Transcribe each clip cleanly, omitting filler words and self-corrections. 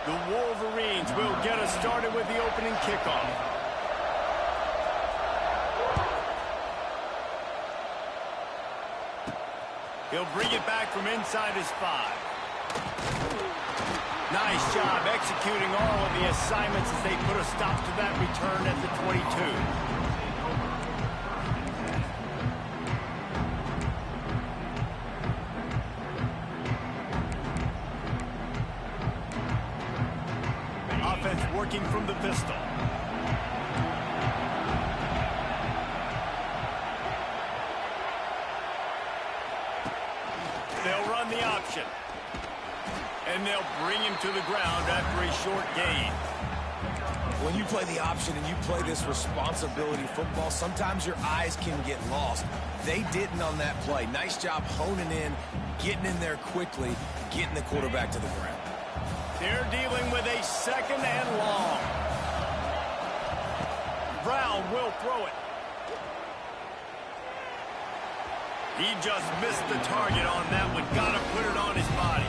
The Wolverines will get us started with the opening kickoff. He'll bring it back from inside his 5. Nice job executing all of the assignments as they put a stop to that return at the 22. Offense working from the pistol. They'll run the option. And they'll bring him to the ground after a short gain. When you play the option and you play this responsibility football, sometimes your eyes can get lost. They didn't on that play. Nice job honing in, getting in there quickly, getting the quarterback to the ground. They're dealing with a 2nd and long. Brown will throw it. He just missed the target on that one. Got to put it on his body.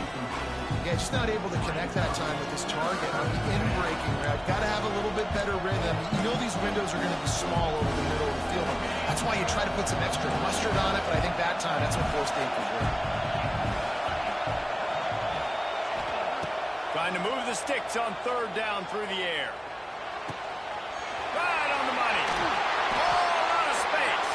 Yeah, just not able to connect that time with his target on the in-breaking route. Got to have a little bit better rhythm. You know these windows are going to be small over the middle of the field. That's why you try to put some extra mustard on it, but I think that time that's what forced the incompletion. Trying to move the sticks on 3rd down through the air. Right on the money. All out of space.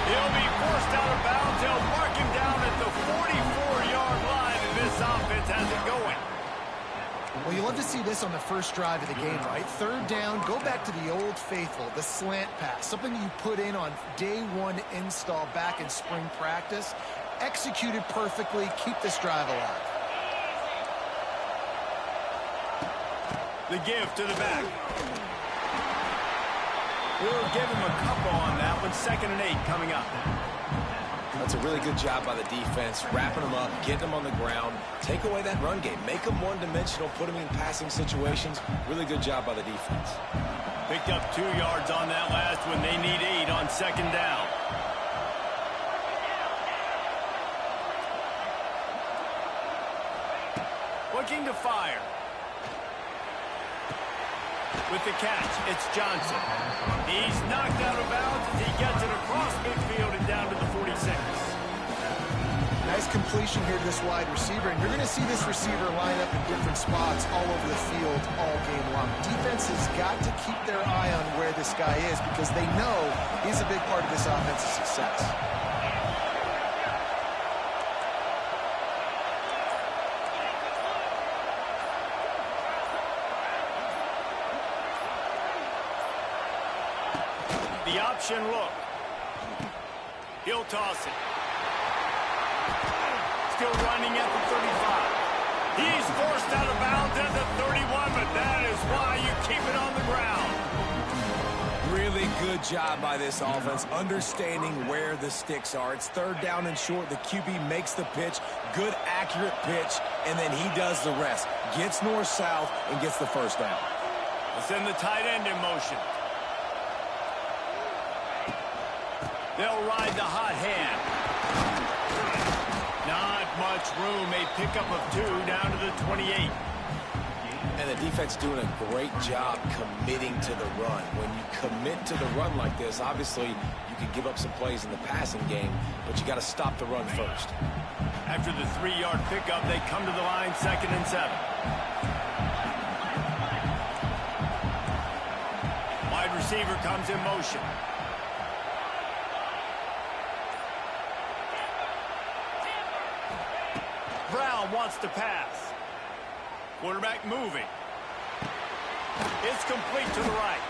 He'll be forced out of bounds. They'll mark him down at the 44-yard line, and this offense has it going. Well, you love to see this on the first drive of the game, right? 3rd down, go back to the old faithful, the slant pass, something you put in on day 1 install back in spring practice. Executed perfectly, keep this drive alive. The give to the back. We'll give him a couple on that one. 2nd and 8 coming up. That's a really good job by the defense, wrapping them up, getting them on the ground, take away that run game, make them one-dimensional, put them in passing situations. Really good job by the defense. Picked up 2 yards on that last one. They need 8 on 2nd down. Looking to fire. With the catch, it's Johnson. He's knocked out of bounds as he gets it across midfield and down to the 46. Nice completion here to this wide receiver, and you're going to see this receiver line up in different spots all over the field all game long. Defense has got to keep their eye on where this guy is because they know he's a big part of this offense's success. The option look. He'll toss it. Still running at the 35. He's forced out of bounds at the 31, but that is why you keep it on the ground. Really good job by this offense, understanding where the sticks are. It's 3rd down and short. The QB makes the pitch, good, accurate pitch, and then he does the rest. Gets north-south and gets the 1st down. We'll send the tight end in motion. They'll ride the hot hand. Not much room. A pickup of 2 down to the 28. And the defense doing a great job committing to the run. When you commit to the run like this, obviously you can give up some plays in the passing game, but you got to stop the run first. After the 3-yard pickup, they come to the line 2nd and 7. Wide receiver comes in motion. Brown wants to pass. Quarterback moving. It's complete to the right.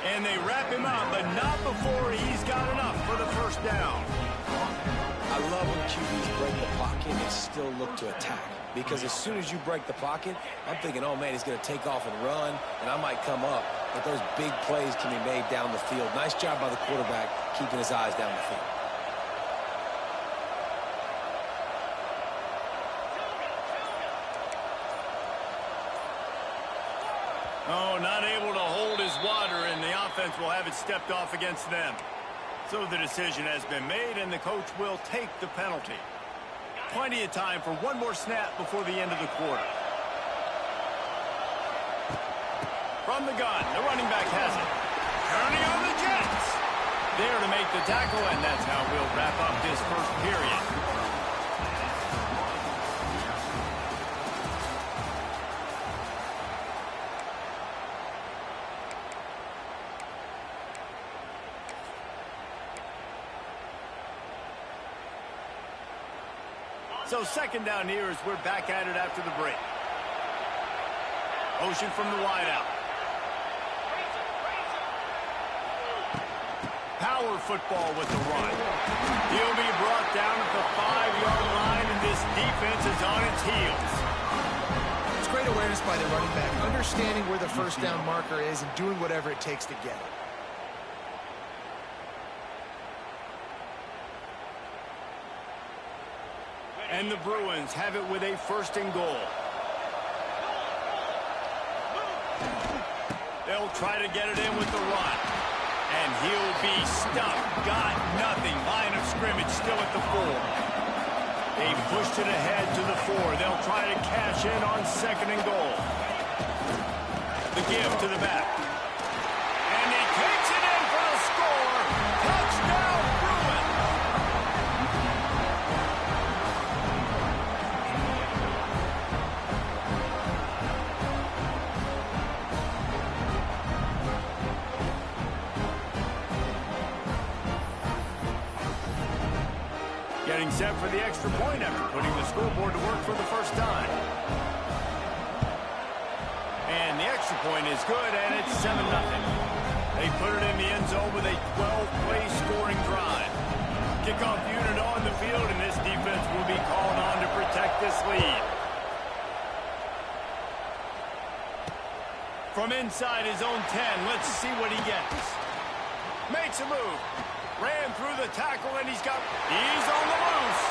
And they wrap him up, but not before he's got enough for the 1st down. I love when QBs break the pocket and still look to attack. Because as soon as you break the pocket, I'm thinking, oh, man, he's going to take off and run, and I might come up. But those big plays can be made down the field. Nice job by the quarterback keeping his eyes down the field. Oh, not able to hold his water, and the offense will have it stepped off against them. So the decision has been made, and the coach will take the penalty. Plenty of time for one more snap before the end of the quarter. From the gun, the running back has it. Turning on the Jets. There to make the tackle, and that's how we'll wrap up this first period. So second down here as we're back at it after the break. Motion from the wideout. Power football with the run. He'll be brought down at the 5-yard line, and this defense is on its heels. It's great awareness by the running back, understanding where the first down marker is and doing whatever it takes to get it. And the Bruins have it with a first and goal. They'll try to get it in with the run. And he'll be stuffed. Got nothing. Line of scrimmage still at the 4. They pushed it ahead to the 4. They'll try to cash in on second and goal. The give to the back. And he takes it in for the score. Touchdown, Bruins! Getting set for the extra point after putting the scoreboard to work for the first time. And the extra point is good, and it's 7-0. They put it in the end zone with a 12-play scoring drive. Kickoff unit on the field, and this defense will be called on to protect this lead. From inside his own 10, let's see what he gets. Makes a move. Ran through the tackle, and he's on the loose.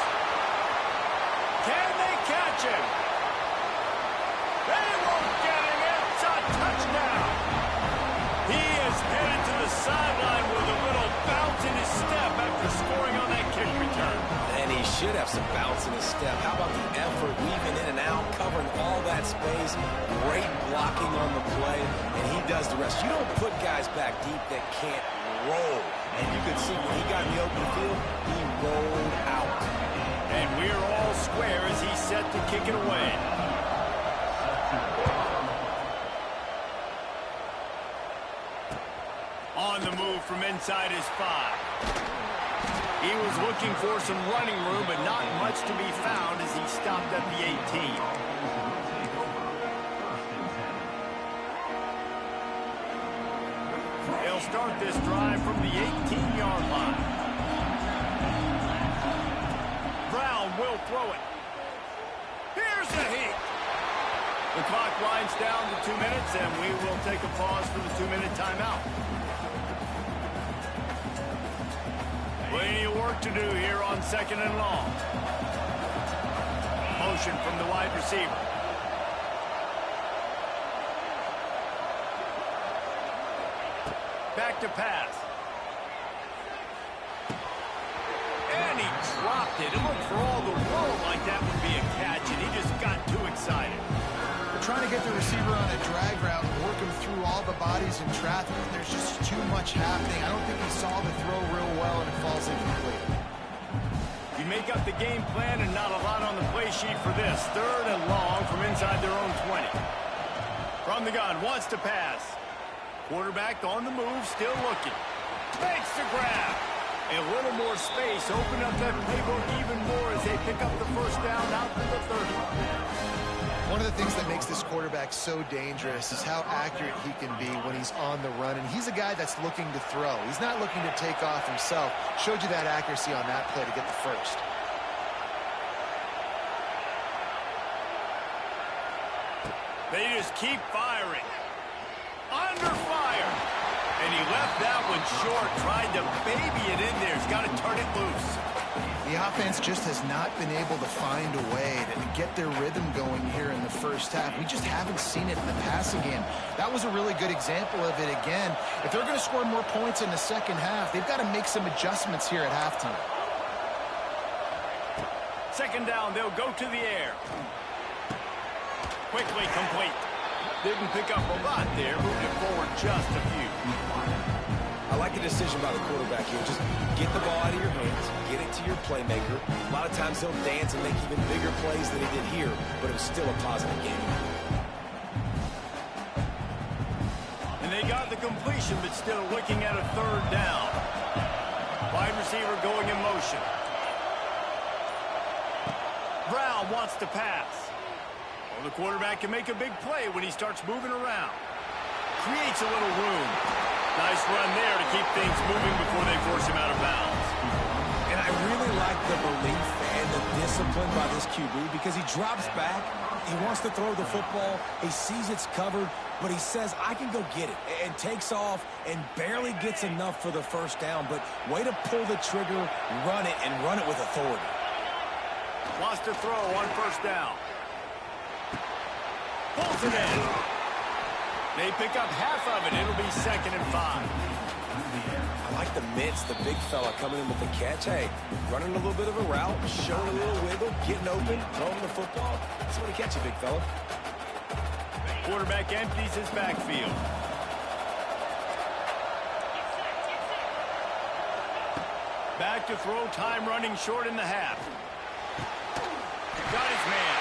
Can they catch him? They won't get him. It's a touchdown. He is headed to the sideline with a little bounce in his step after scoring on that kick return. And he should have some bounce in his step. How about the effort, weaving in and out, covering all that space, great blocking on the play, and he does the rest. You don't put guys back deep that can't roll. And you can see when he got in the open field, he rolled out. And we're all square as he's set to kick it away. On the move from inside his 5. He was looking for some running room, but not much to be found as he stopped at the 18. They'll start this drive from the 18-yard line. Brown will throw it. Here's the heat. The clock winds down to 2 minutes, and we will take a pause for the 2-minute timeout. Plenty of work to do here on second and long. Motion from the wide receiver. Back to pass. And he dropped it. It looked for all the world like that would be a catch, and he just got too excited. They're trying to get the receiver on a drag route and work him through all the bodies in traffic. There's just too much happening. I don't think he saw the throw real well, and it falls incomplete. You make up the game plan and not a lot on the play sheet for this. Third and long from inside their own 20. From the gun, wants to pass. Quarterback on the move, still looking. Makes the grab. A little more space, open up that playbook even more as they pick up the first down out to the 30. One of the things that makes this quarterback so dangerous is how accurate he can be when he's on the run. And he's a guy that's looking to throw. He's not looking to take off himself. Showed you that accuracy on that play to get the first. They just keep firing. Under fire. And he left that one short, tried to baby it in there. He's got to turn it loose. The offense just has not been able to find a way to get their rhythm going here in the first half. We just haven't seen it in the passing game. That was a really good example of it again. If they're going to score more points in the second half, they've got to make some adjustments here at halftime. Second down, they'll go to the air. Quickly complete. Didn't pick up a lot there, moved it forward just a few. I like the decision by the quarterback here. Just get the ball out of your hands, get it to your playmaker. A lot of times he'll dance and make even bigger plays than he did here, but it was still a positive game. And they got the completion, but still looking at a third down. Wide receiver going in motion. Brown wants to pass. Well, the quarterback can make a big play when he starts moving around. Creates a little room. Nice run there to keep things moving before they force him out of bounds. And I really like the belief and the discipline by this QB because he drops back, he wants to throw the football, he sees it's covered, but he says, I can go get it, and takes off and barely gets enough for the first down, but way to pull the trigger, run it, and run it with authority. Wants to throw on first down. Pulls it in. They pick up half of it. It'll be 2nd and 5. I like the mitts, the big fella coming in with the catch. Hey, running a little bit of a route, showing a little wiggle, getting open, throwing the football. That's what he catch you, big fella. Quarterback empties his backfield. Back to throw, time running short in the half. Got his man.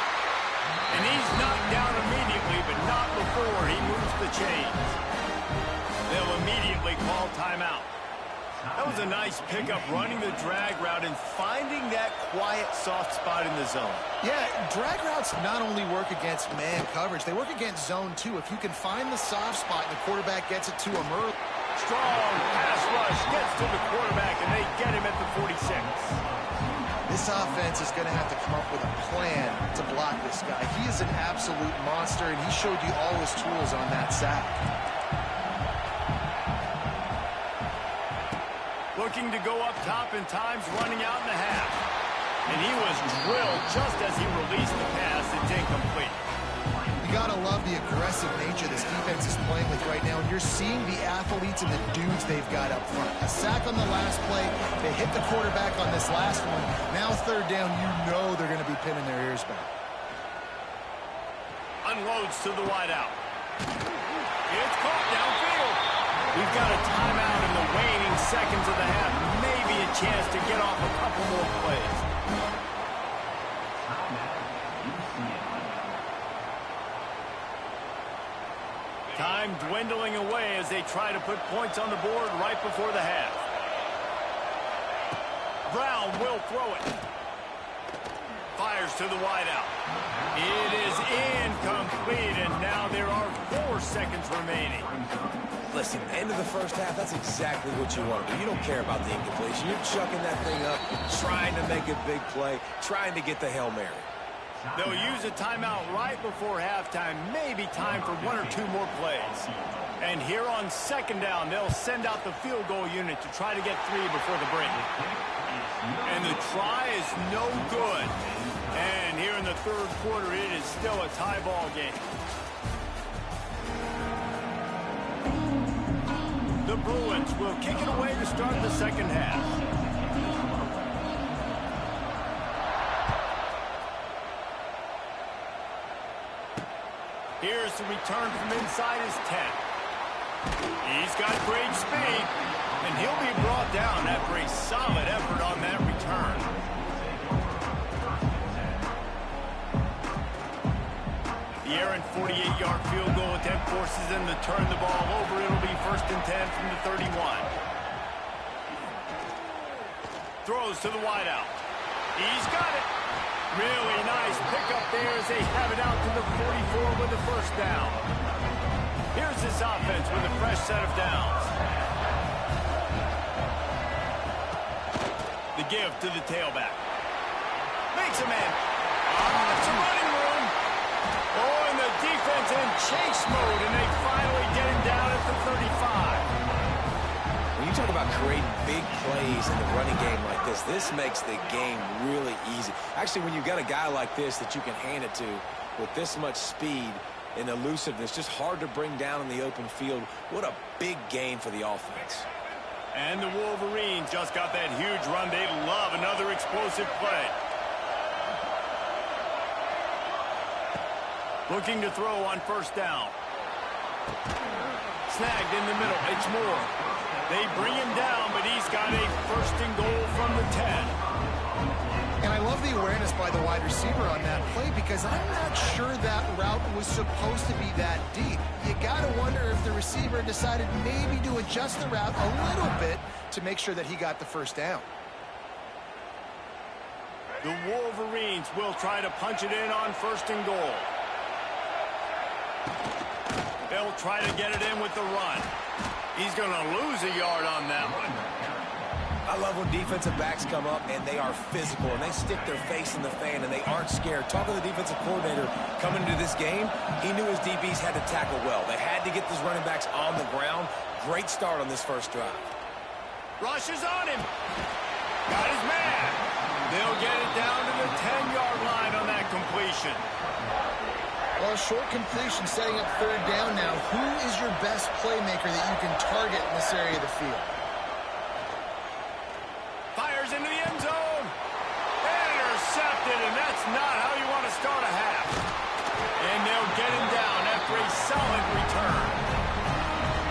And he's knocked down immediately, but not before he moves the chains. They'll immediately call timeout. That was a nice pickup, running the drag route and finding that quiet, soft spot in the zone. Yeah, drag routes not only work against man coverage, they work against zone too. If you can find the soft spot and the quarterback gets it to him early. Strong pass rush gets to the quarterback, and they get him at the 46. This offense is going to have to come up with a plan to block this guy. He is an absolute monster, and he showed you all his tools on that sack. Looking to go up top, and time's running out in the half. And he was drilled just as he released the pass. It's incomplete. You got to love the aggressive nature this defense is playing with right now, and you're seeing the athletes and the dudes they've got up front. A sack on the last play. They hit the quarterback on this last one. Now 3rd down, you know they're going to be pinning their ears back. Unloads to the wideout. It's caught downfield. We've got a timeout in the waning seconds of the half. Maybe a chance to get off a couple more plays. Time dwindling away as they try to put points on the board right before the half. Brown will throw it. Fires to the wideout. It is incomplete, and now there are 4 seconds remaining. Listen, end of the first half, that's exactly what you want to do. You don't care about the incompletion. You're chucking that thing up, trying to make a big play, trying to get the Hail Mary. They'll use a timeout right before halftime. Maybe time for 1 or 2 more plays. And here on 2nd down, they'll send out the field goal unit to try to get 3 before the break. And the try is no good. And here in the 3rd quarter, it is still a tie ball game. The Bruins will kick it away to start the 2nd half. Here's the return from inside his 10. He's got great speed, and he'll be brought down after a solid effort on that return. The errant 48-yard field goal attempt forces them to turn the ball over. It'll be 1st and 10 from the 31. Throws to the wideout. He's got it. Really nice pickup there as they have it out to the 44 with the 1st down. Here's this offense with a fresh set of downs. The give to the tailback. Makes a man. It's a running room. Oh, and the defense in chase mode, and they finally get him down at the 35. When you talk about creating big plays in the running game like this makes the game really easy. Actually, when you've got a guy like this that you can hand it to with this much speed and elusiveness, just hard to bring down in the open field, what a big gain for the offense. And the Wolverines just got that huge run. They love another explosive play. Looking to throw on 1st down. Snagged in the middle. It's Moore. They bring him down, but he's got a first and goal from the 10. And I love the awareness by the wide receiver on that play because I'm not sure that route was supposed to be that deep. You got to wonder if the receiver decided maybe to adjust the route a little bit to make sure that he got the first down. The Wolverines will try to punch it in on first and goal. They'll try to get it in with the run. He's going to lose a yard on that one. I love when defensive backs come up and they are physical and they stick their face in the fan and they aren't scared. Talking to the defensive coordinator coming into this game, he knew his DBs had to tackle well. They had to get these running backs on the ground. Great start on this first drive. Rush is on him. Got his man. They'll get it down to the 10-yard line on that completion. Well, a short completion setting up third down now. Who is your best playmaker that you can target in this area of the field? Fires into the end zone. Intercepted, and that's not how you want to start a half. And they'll get him down after a solid return.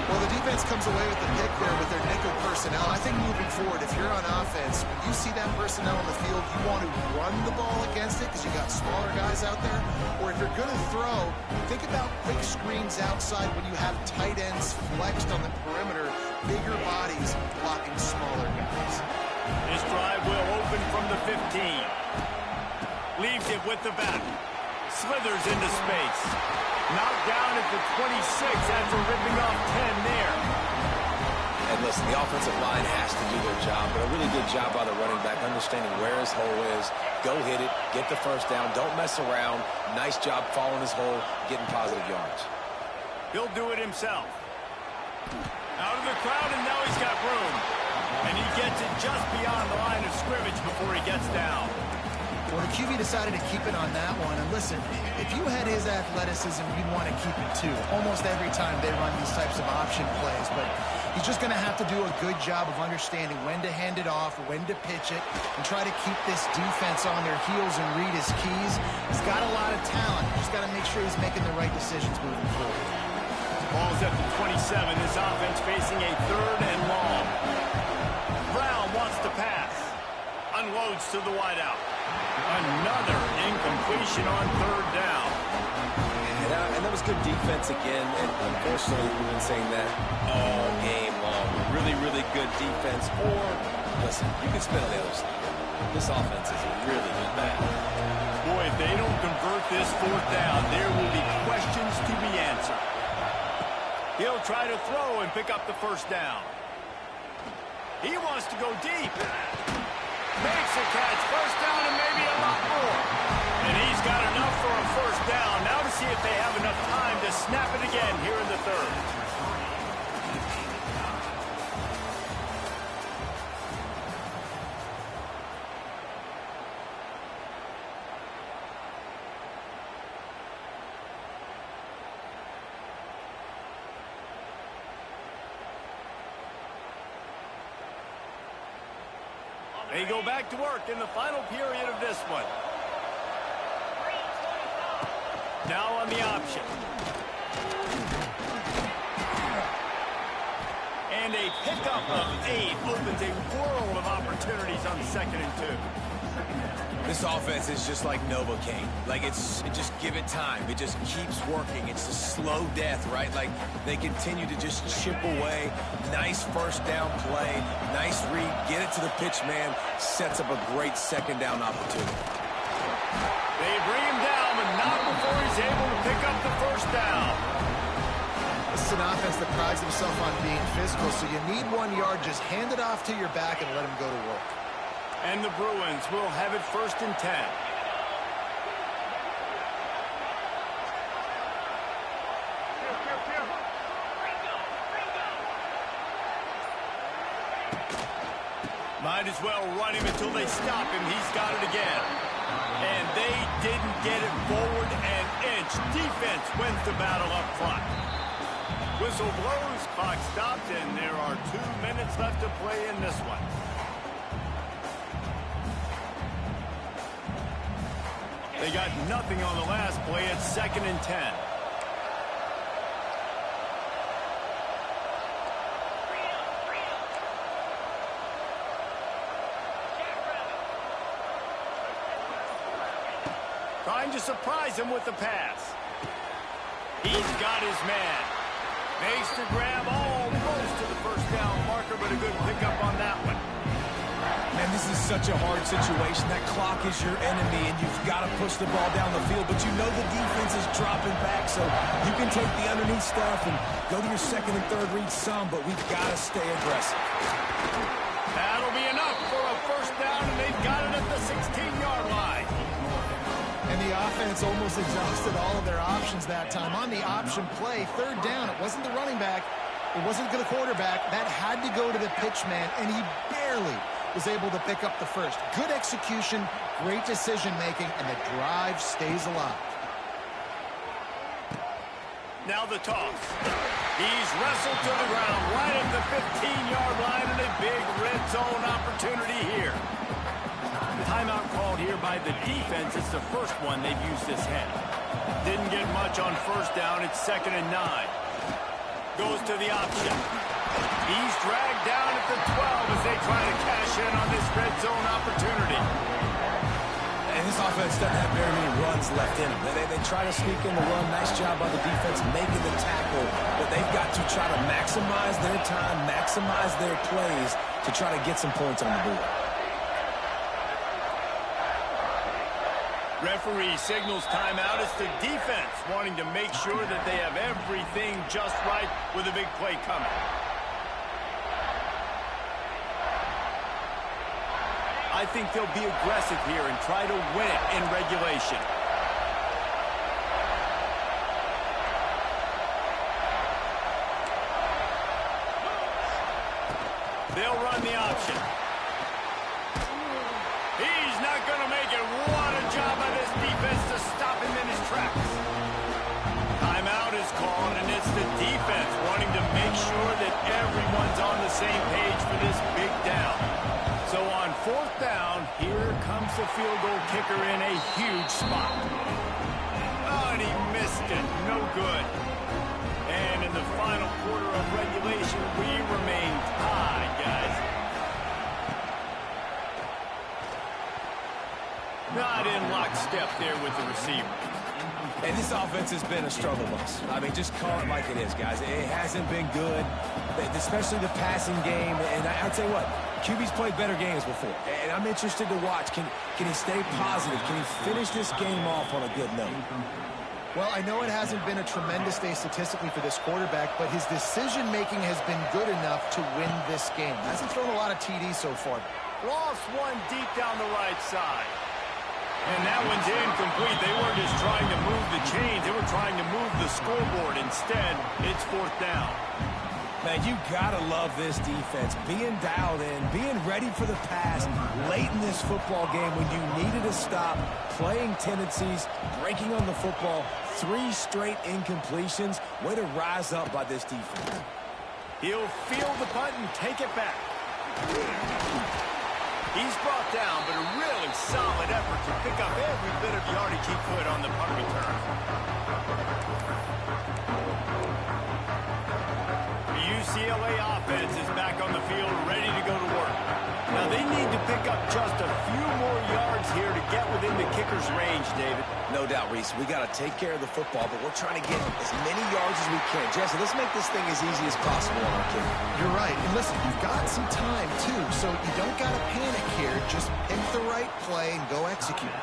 Well, the defense comes away with the pick there with their nickel personnel. I think moving forward, if you're on offense, when you see that personnel on the field, you want to run the ball against it because you got smaller guys out there. Or if you're going to throw, think about quick screens outside when you have tight ends flexed on the perimeter, bigger bodies blocking smaller guys. This drive will open from the 15. Leaves it with the back. Slithers into space. Knocked down at the 26 after ripping off 10 there. And listen, the offensive line has to do their job, but a really good job by the running back, understanding where his hole is. Go hit it, get the first down, don't mess around. Nice job following his hole, getting positive yards. He'll do it himself. Out of the crowd, and now he's got room. And he gets it just beyond the line of scrimmage before he gets down. Well, the QB decided to keep it on that one. And listen, if you had his athleticism, you'd want to keep it too. Almost every time they run these types of option plays. But he's just going to have to do a good job of understanding when to hand it off, when to pitch it, and try to keep this defense on their heels and read his keys. He's got a lot of talent. He's got to make sure he's making the right decisions moving forward. Ball's at the 27. This offense facing a third and long. Brown wants to pass. Unloads to the wideout. Another incompletion on third down. And that was good defense again. And unfortunately, we've been saying that all game long. Really, really good defense. Or, listen, you can spin on the other side. This offense is really good bad. Boy, if they don't convert this fourth down, there will be questions to be answered. He'll try to throw and pick up the first down. He wants to go deep. Makes a catch, first down, and maybe a lot more. And he's got enough for a first down. Now to see if they have enough time to snap it again here in the third. They go back to work in the final period of this one. Now on the option. And a pickup of 8 opens a world of opportunities on 2nd and 2. This offense is just like Novocaine. Like, it just give it time. It just keeps working. It's a slow death, right? Like, they continue to just chip away. Nice first down play. Nice read. Get it to the pitch man. Sets up a great second down opportunity. They bring him down, but not before he's able to pick up the first down. This is an offense that prides himself on being physical, so you need 1 yard. Just hand it off to your back and let him go to work. And the Bruins will have it 1st and 10. Might as well run him until they stop him. He's got it again. And they didn't get it forward an inch. Defense wins the battle up front. Whistle blows, clock stopped, and there are 2 minutes left to play in this one. They got nothing on the last play. It's 2nd and 10. trying to surprise him with the pass. He's got his man. Makes the grab almost to the first down marker, but a good pickup on that one. Man, this is such a hard situation. That clock is your enemy, and you've got to push the ball down the field, but you know the defense is dropping back, so you can take the underneath stuff and go to your second and third read some, but we've got to stay aggressive. That'll be enough for a first down, and they've got it at the 16-yard line. And the offense almost exhausted all of their options that time. On the option play, third down, it wasn't the running back, it wasn't the quarterback. That had to go to the pitch man, and he barely was able to pick up the first. Good execution, great decision-making, and the drive stays alive. Now the toss. He's wrestled to the ground right at the 15-yard line, and a big red zone opportunity here. Timeout called here by the defense. It's the first one they've used this half. Didn't get much on first down. It's 2nd and 9. Goes to the option. He's dragged down at the 12 as they try to cash in on this red zone opportunity. And this offense doesn't have very many runs left in them. They try to sneak in the run. Nice job by the defense making the tackle. But they've got to try to maximize their time, maximize their plays to try to get some points on the board. Referee signals timeout. It's the defense wanting to make sure that they have everything just right with a big play coming. I think they'll be aggressive here and try to win it in regulation. They'll run the option. He's not going to make it. What a job by this defense to stop him in his tracks. Timeout is called, and it's the defense wanting to make sure that everyone's on the same page for this big down. So on 4th down, here comes the field goal kicker in a huge spot. Oh, and he missed it. No good. And in the final quarter of regulation, we remain tied, guys. Not in lockstep there with the receiver. And this offense has been a struggle bus. I mean, just call it like it is, guys. It hasn't been good, especially the passing game. And I'll tell you what, QB's played better games before. And I'm interested to watch. Can he stay positive? Can he finish this game off on a good note? Well, I know it hasn't been a tremendous day statistically for this quarterback, but his decision-making has been good enough to win this game. Hasn't thrown a lot of TDs so far. Lost one deep down the right side. And that one's incomplete. They weren't just trying to move the chains. They were trying to move the scoreboard. Instead, it's 4th down. Man, you got to love this defense. Being dialed in, being ready for the pass late in this football game when you needed to stop, playing tendencies, breaking on the football, 3 straight incompletions. Way to rise up by this defense. He'll field the punt and take it back. He's brought down, but a really solid effort to pick up every bit of yardage he could on the punt return. The UCLA offense is back on the field, ready to go to work. Now, they need to pick up just a few more yards here to get within the kicker's range, David. No doubt, Reese. We got to take care of the football, but we're trying to get as many yards as we can. Jesse, let's make this thing as easy as possible on our kicker. You're right. And listen, you've got some time, too, so you don't got to panic here. Just pick the right play and go execute.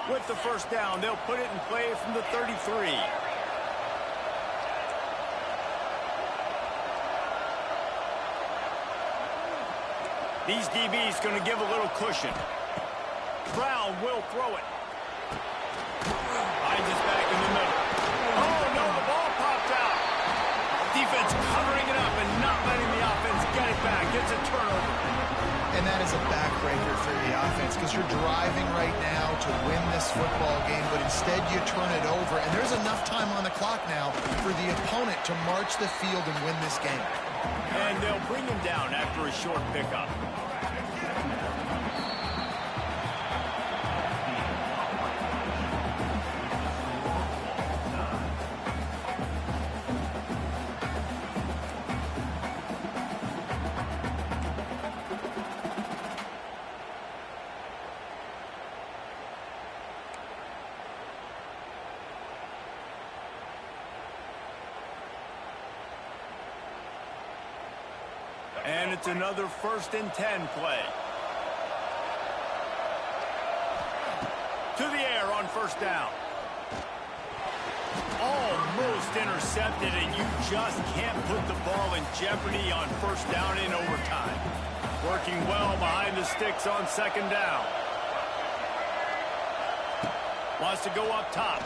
With the first down, they'll put it in play from the 33. These DBs going to give a little cushion. Brown will throw it. Finds us back in the middle. Oh, no, the ball popped out. Defense covering it up and not letting the offense get it back. It's a turnover. And that is a backbreaker for the offense because you're driving right now to win this football game, but instead you turn it over. And there's enough time on the clock now for the opponent to march the field and win this game. And they'll bring him down after a short pickup. And it's another 1st and 10 play. To the air on 1st down. Almost intercepted, and you just can't put the ball in jeopardy on 1st down in overtime. Working well behind the sticks on 2nd down. Wants to go up top.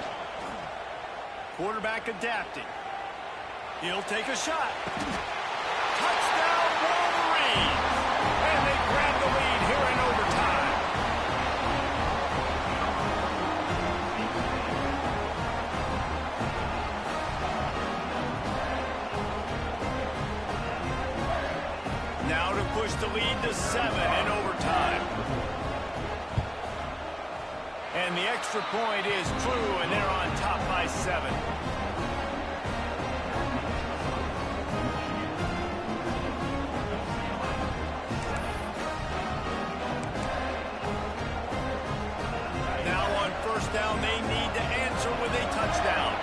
Quarterback adapting. He'll take a shot. Touchdown, Wolverines! And they grab the lead here in overtime. Now to push the lead to 7 in overtime. And the extra point is true, and they're on top by 7. Now on 1st down, they need to answer with a touchdown.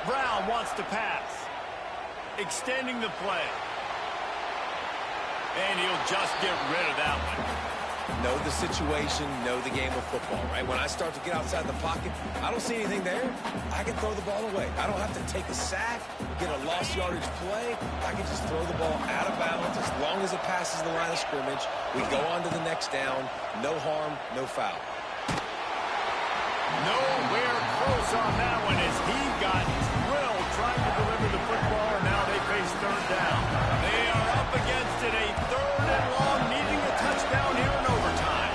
Brown wants to pass. Extending the play. And he'll just get rid of that one. Know the situation, know the game of football, right? When I start to get outside the pocket, I don't see anything there. I can throw the ball away. I don't have to take a sack, get a lost yardage play. I can just throw the ball out of bounds as long as it passes the line of scrimmage. We go on to the next down. No harm, no foul. Nowhere close on that one as he got drilled trying to deliver the football, and now they face 3rd down. They are up against it, a 3rd and long, needing a touchdown here in overtime.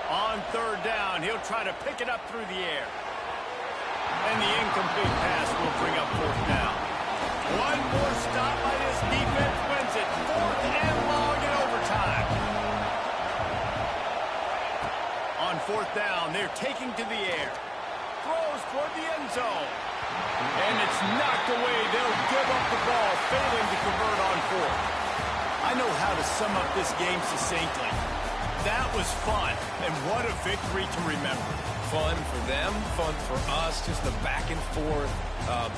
On 3rd down, he'll try to pick it up through the air. And the incomplete pass will bring up 4th down. One more stop by this defense wins it. 4th and long in overtime. On 4th down, they're taking to the air. Throws toward the end zone. And it's knocked away. They'll give up the ball, failing to convert on 4th. I know how to sum up this game succinctly. That was fun, and what a victory to remember. Fun for them, fun for us, just the back and forth,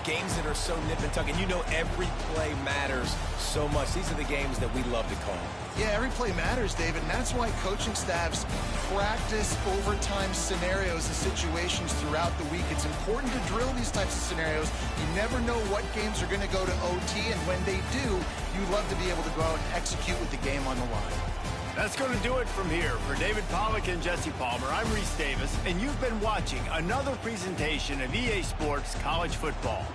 games that are so nip and tuck, and you know every play matters so much. These are the games that we love to call. Yeah, every play matters, David, and that's why coaching staffs practice overtime scenarios and situations throughout the week. It's important to drill these types of scenarios. You never know what games are going to go to OT, and when they do, you love to be able to go out and execute with the game on the line. That's going to do it from here. For David Pollack and Jesse Palmer, I'm Reese Davis, and you've been watching another presentation of EA Sports College Football.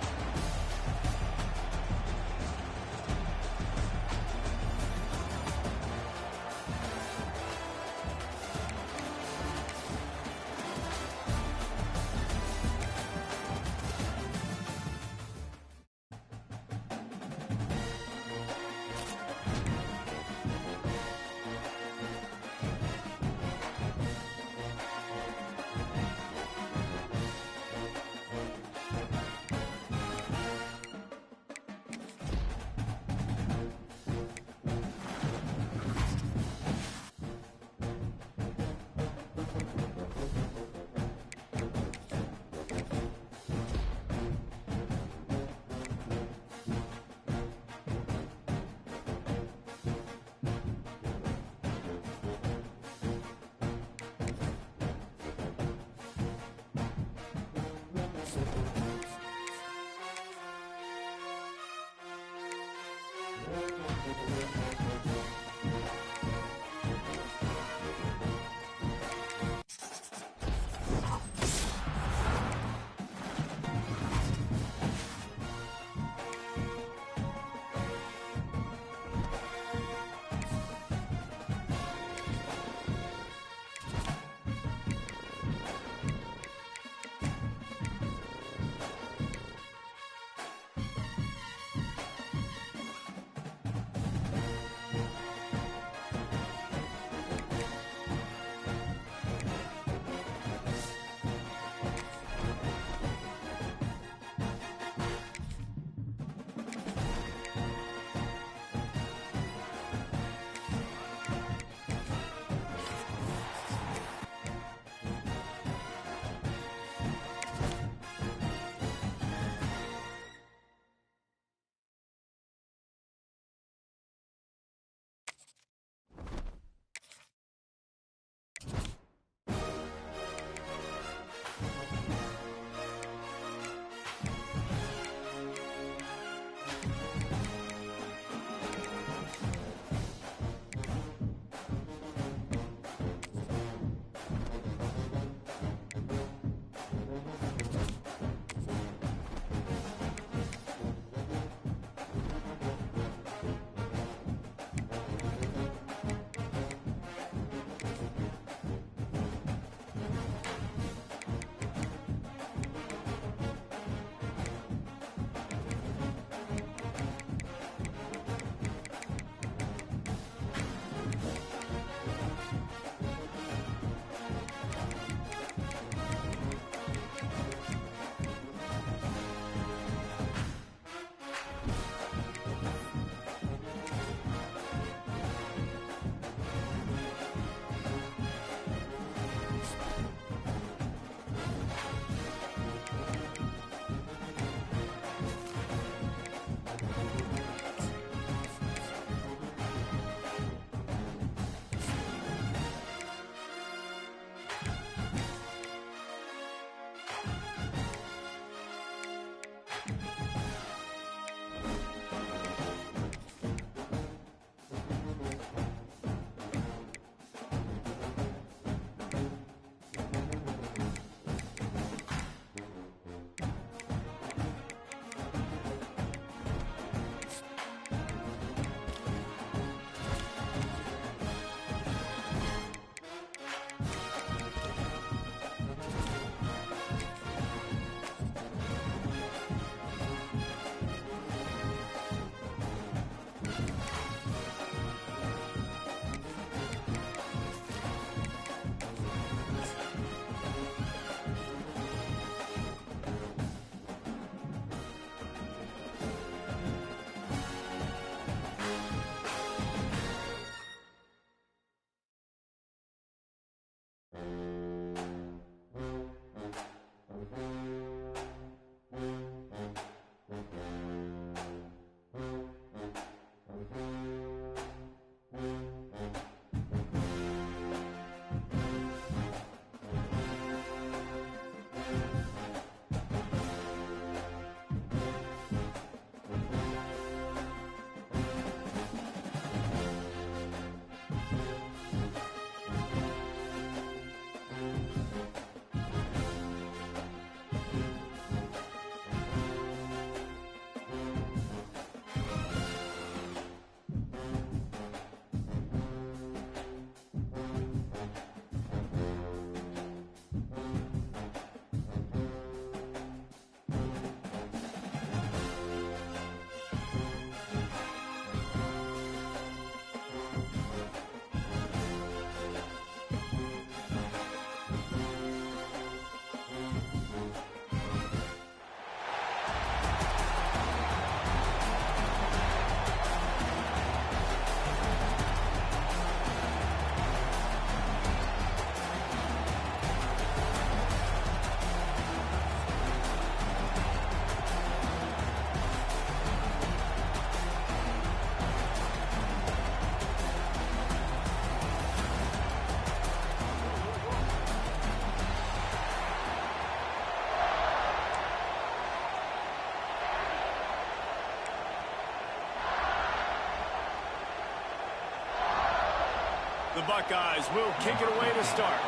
The Buckeyes will kick it away to start.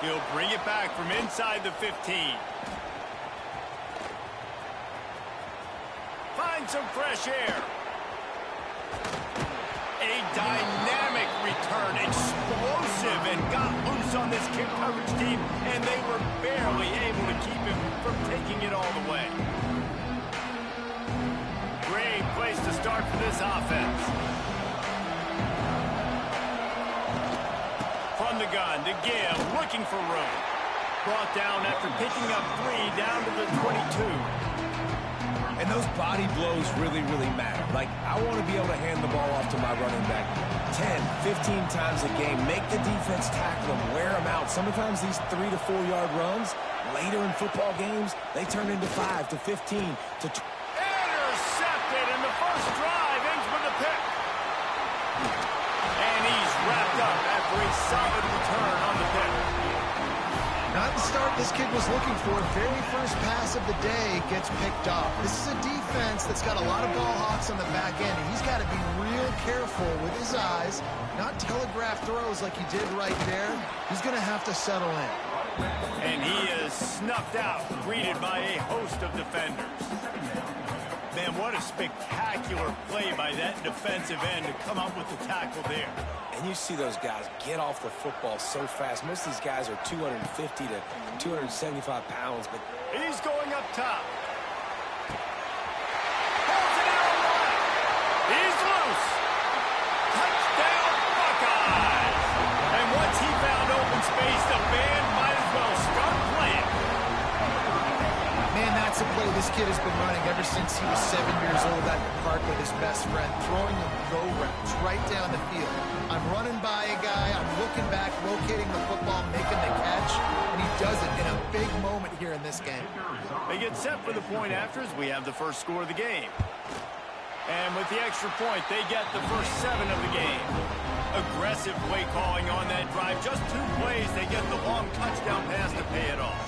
He'll bring it back from inside the 15. Find some fresh air. A dynamic return, explosive, and got loose on this kick coverage team, and they were barely able to keep him from taking it all the way. Great place to start for this offense. From the gun to give, looking for room. Brought down after picking up 3 down to the 22. And those body blows really, really matter. Like, I want to be able to hand the ball off to my running back 10, 15 times a game. Make the defense tackle them, wear them out. Sometimes these 3 to 4 yard runs, later in football games, they turn into 5 to 15 to 20. Intercepted, and the first drive ends with a pick. And he's wrapped up after a solid return on the pick. Not the start this kid was looking for. Very first pass of the day gets picked off. This is a defense that's got a lot of ball hawks on the back end, and he's got to be real careful with his eyes, not telegraph throws like he did right there. He's going to have to settle in. And he is snuffed out, greeted by a host of defenders. Man, what a spectacular play by that defensive end to come up with the tackle there. And you see those guys get off the football so fast. Most of these guys are 250 to 275 pounds, but he's going up top. Pulls it in on the left. He's loose. Touchdown, Buckeyes. And once he found open space, the band might as well start playing. Man, that's a play this kid has been running ever since he was 7 years old at the park with his best friend, throwing the go routes right down the field. I'm running by a guy, I'm looking back, locating the football, making the catch, and he does it in a big moment here in this game. They get set for the point after as we have the first score of the game. And with the extra point, they get the first 7 of the game. Aggressive play calling on that drive. Just 2 plays, they get the long touchdown pass to pay it off.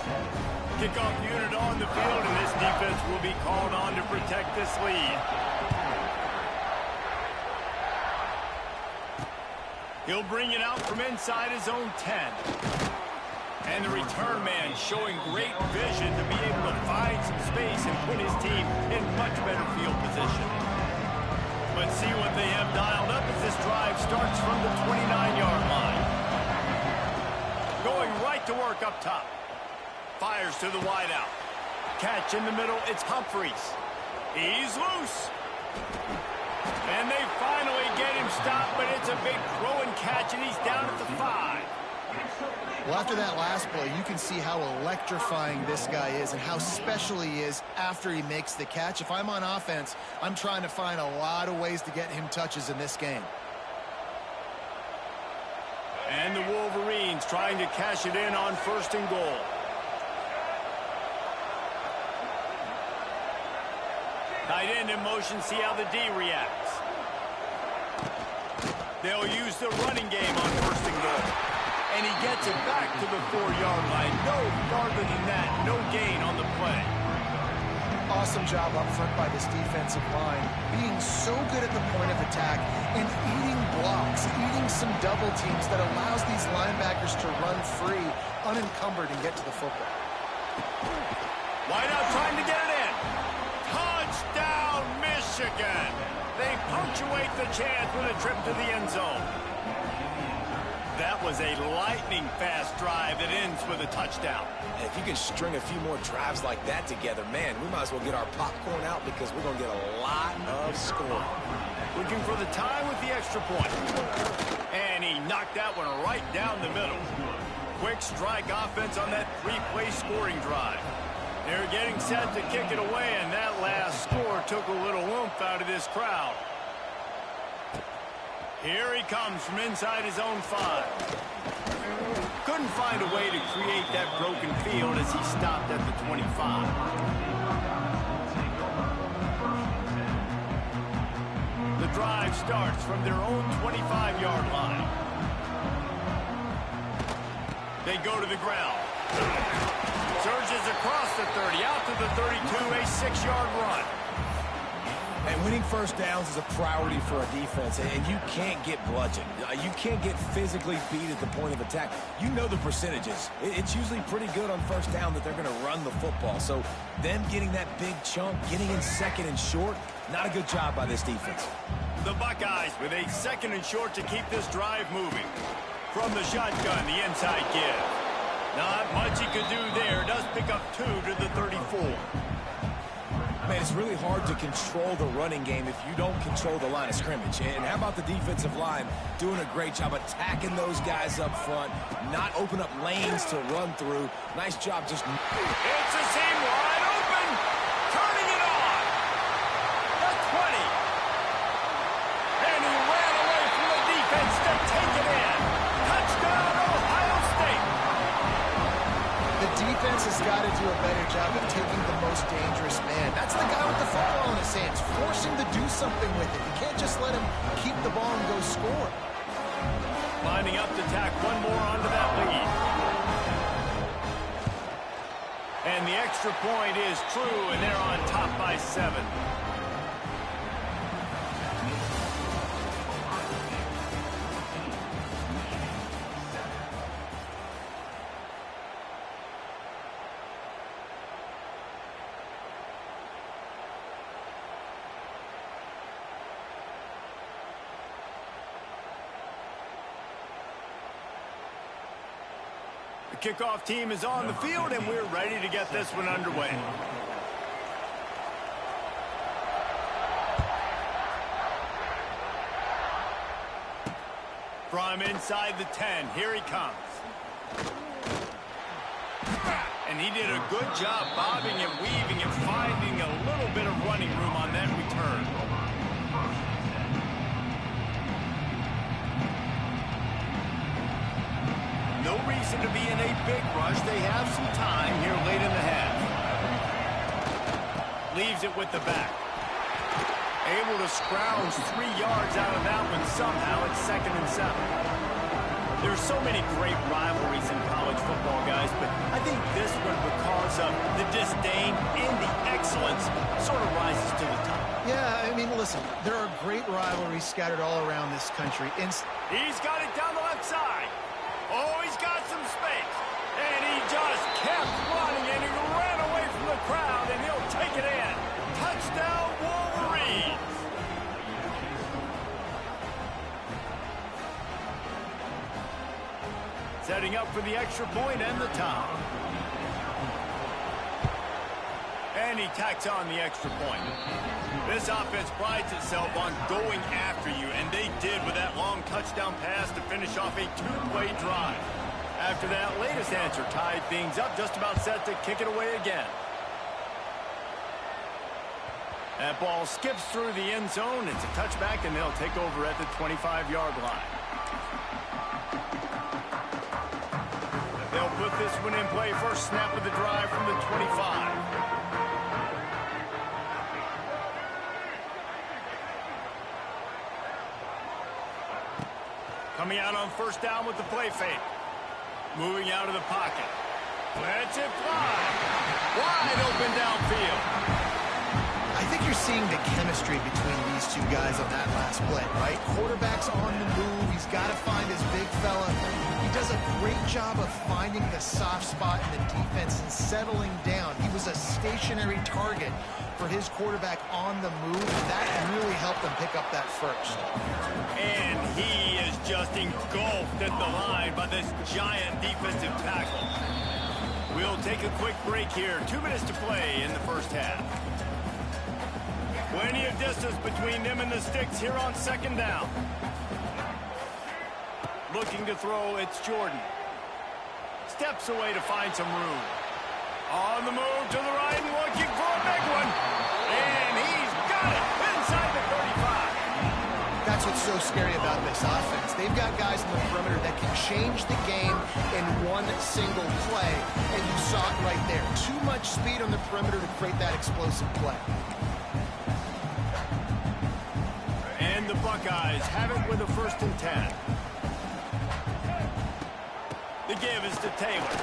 Kickoff unit on the field, and this defense will be called on to protect this lead. He'll bring it out from inside his own 10. And the return man showing great vision to be able to find some space and put his team in much better field position. Let's see what they have dialed up as this drive starts from the 29-yard line. Going right to work up top. Fires to the wideout. Catch in the middle, it's Humphries. He's loose. And they finally get him stopped, but it's a big throw and catch, and he's down at the 5. Well, after that last play, you can see how electrifying this guy is and how special he is after he makes the catch. If I'm on offense, I'm trying to find a lot of ways to get him touches in this game. And the Wolverines trying to cash it in on 1st and goal. Tight end in motion, see how the D reacts. They'll use the running game on 1st and goal. And he gets it back to the 4-yard line. No farther than that. No gain on the play. Awesome job up front by this defensive line. Being so good at the point of attack and eating blocks, eating some double teams that allows these linebackers to run free, unencumbered, and get to the football. Wide out trying to get it in. Touchdown, Michigan. They punctuate the chance with a trip to the end zone. That was a lightning-fast drive that ends with a touchdown. And if you can string a few more drives like that together, man, we might as well get our popcorn out because we're going to get a lot of scoring. Looking for the tie with the extra point. And he knocked that one right down the middle. Quick strike offense on that 3-play scoring drive. They're getting set to kick it away, and that last score took a little oomph out of this crowd. Here he comes from inside his own 5. Couldn't find a way to create that broken field as he stopped at the 25. The drive starts from their own 25-yard line. They go to the ground. Surges across the 30, out to the 32, a 6-yard run. And winning first downs is a priority for a defense, and you can't get bludgeoned. You can't get physically beat at the point of attack. You know the percentages. It's usually pretty good on first down that they're going to run the football. So them getting that big chunk, getting in second and short, not a good job by this defense. The Buckeyes with a 2nd and short to keep this drive moving. From the shotgun, the inside give. Not much he could do there. Does pick up 2 to the 34. Man, it's really hard to control the running game if you don't control the line of scrimmage. And how about the defensive line doing a great job attacking those guys up front, not open up lanes to run through. Nice job just... It's a seam wide open. Turning it on. The 20. And he ran away from the defense to take it in. Touchdown, Ohio State. The defense has got to do a better job of taking the most dangerous man. That's the guy with the football in his hands. Force him to do something with it. You can't just let him keep the ball and go score. Lining up to tack one more onto that lead. And the extra point is true, and they're on top by 7. The kickoff team is on the field, and we're ready to get this one underway. From inside the 10, here he comes. And he did a good job bobbing and weaving and finding a little bit of running room on that return. No reason to be in a big rush. They have some time here late in the half. Leaves it with the back. Able to scrounge 3 yards out of that one somehow. It's 2nd and 7. There's so many great rivalries in college football, guys, but I think this one, because of the disdain and the excellence, sort of rises to the top. Yeah, I mean, listen, there are great rivalries scattered all around this country. He's got it down the left side. Oh, he's got some space. And he just kept running, and he ran away from the crowd, and he'll take it in. Touchdown, Wolverines. Setting up for the extra point and the top. And he tacks on the extra point. This offense prides itself on going after you, and they did with that long touchdown pass to finish off a 2-play drive. After that latest answer tied things up, just about set to kick it away again. That ball skips through the end zone. It's a touchback, and they'll take over at the 25-yard line. They'll put this one in play. First snap of the drive from the 25. Coming out on first down with the play fake. Moving out of the pocket. Lets it fly. Wide open downfield. I think you're seeing the chemistry between these two guys on that last play, right? Quarterback's on the move. He's got to find his big fella. He does a great job of finding the soft spot in the defense and settling down. He was a stationary target for his quarterback on the move, and that really helped him pick up that first. And he is just engulfed at the line by this giant defensive tackle. We'll take a quick break here. 2 minutes to play in the first half. Plenty of distance between them and the sticks here on second down. Looking to throw, it's Jordan. Steps away to find some room. On the move to the right, looking for a big one. And he's got it inside the 35. That's what's so scary about this offense. They've got guys in the perimeter that can change the game in one single play. And you saw it right there. Too much speed on the perimeter to create that explosive play. And the Buckeyes have it with a 1st and 10. The give is to Taylor.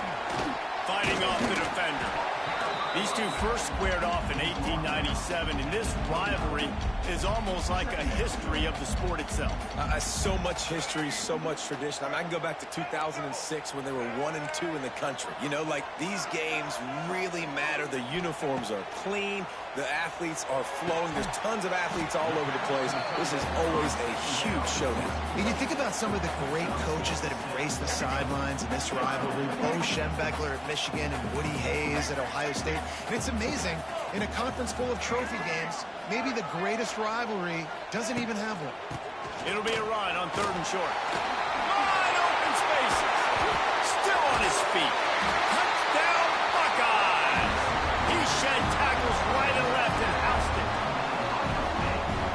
These two first squared off in 1897, and this rivalry is almost like a history of the sport itself. So much history, so much tradition. I mean, I can go back to 2006 when they were 1-2 in the country. You know, like, these games really matter. The uniforms are clean. The athletes are flowing. There's tons of athletes all over the place. This is always a huge showdown. And you think about some of the great coaches that have graced the sidelines in this rivalry. Bo Schembechler at Michigan and Woody Hayes at Ohio State. And it's amazing, in a conference full of trophy games, maybe the greatest rivalry doesn't even have one. It'll be a run on 3rd and short. Wide open spaces. Still on his feet. Touchdown, Buckeyes. He shed tackles right and left and housed it.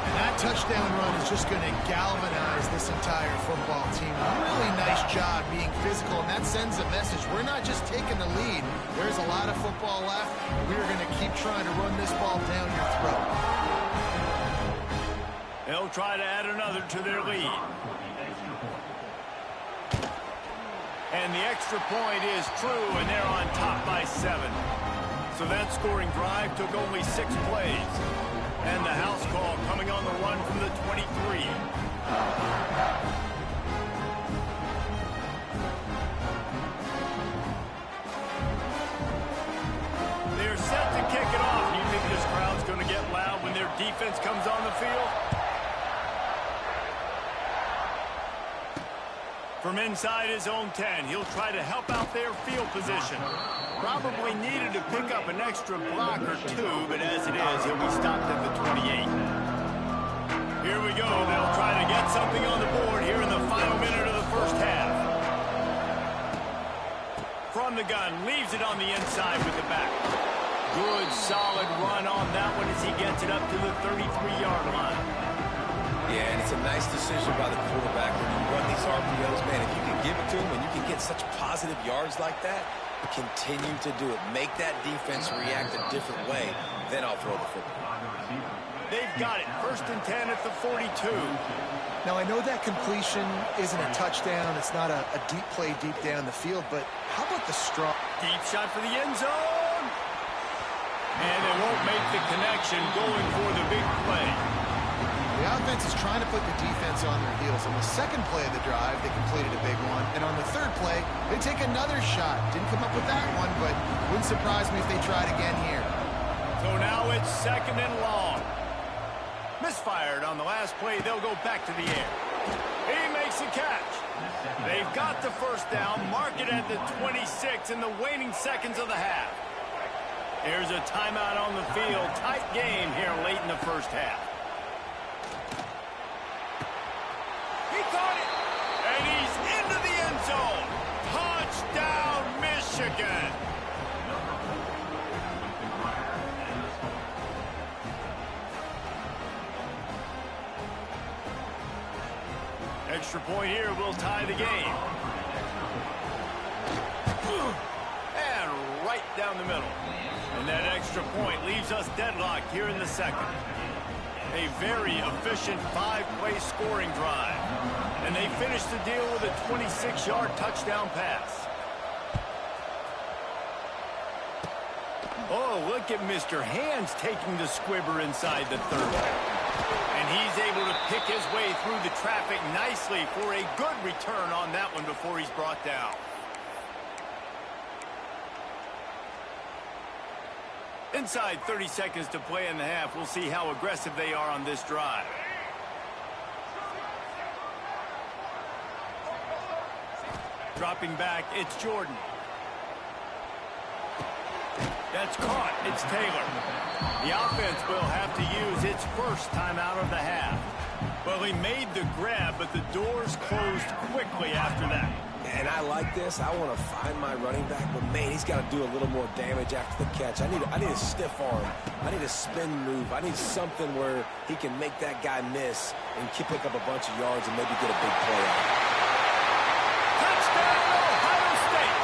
And that touchdown run is just going to galvanize this entire football team. Really nice job being physical, and that sends a message. We're not just taking the lead. There's a lot of football left. We're going to keep trying to run this ball down your throat. They'll try to add another to their lead. And the extra point is true, and they're on top by 7. So that scoring drive took only 6 plays. And the house call coming on the run from the 23. They're set to kick it off. You think this crowd's going to get loud when their defense comes on the field? From inside his own 10, he'll try to help out their field position. Probably needed to pick up an extra block or 2, but as it is, he'll be stopped at the 28. Here we go. They'll try to get something on the board here in the final minute of the first half. From the gun, leaves it on the inside with the back. Good, solid run on that one as he gets it up to the 33-yard line. Yeah, and it's a nice decision by the quarterback when you run these RPOs. Man, if you can give it to him and you can get such positive yards like that, continue to do it. Make that defense react a different way, then I'll throw the football. They've got it. 1st and 10 at the 42. Now, I know that completion isn't a touchdown. It's not a deep play deep down the field, but how about the strong... Deep shot for the end zone. And they won't make the connection going for the big play. The offense is trying to put the defense on their heels. On the second play of the drive, they completed a big one. And on the third play, they take another shot. Didn't come up with that one, but wouldn't surprise me if they tried again here. So now it's 2nd and long. Misfired on the last play. They'll go back to the air. He makes a catch. They've got the first down. Mark it at the 26 in the waning seconds of the half. There's a timeout on the field. Tight game here late in the first half. He caught it. And he's into the end zone. Touchdown, Michigan. Extra point here will tie the game. And right down the middle. And that extra point leaves us deadlocked here in the second. A very efficient 5-play scoring drive. And they finish the deal with a 26-yard touchdown pass. Oh, look at Mr. Hands taking the squibber inside the 30. And he's able to pick his way through the traffic nicely for a good return on that one before he's brought down. Inside 30 seconds to play in the half. We'll see how aggressive they are on this drive. Dropping back, it's Jordan. That's caught. It's Taylor. The offense will have to use its first timeout of the half. Well, he made the grab, but the doors closed quickly after that. And I like this. I want to find my running back, but man, he's got to do a little more damage after the catch. I need a stiff arm. I need a spin move. I need something where he can make that guy miss and pick up a bunch of yards and maybe get a big play out. Touchdown, Ohio State!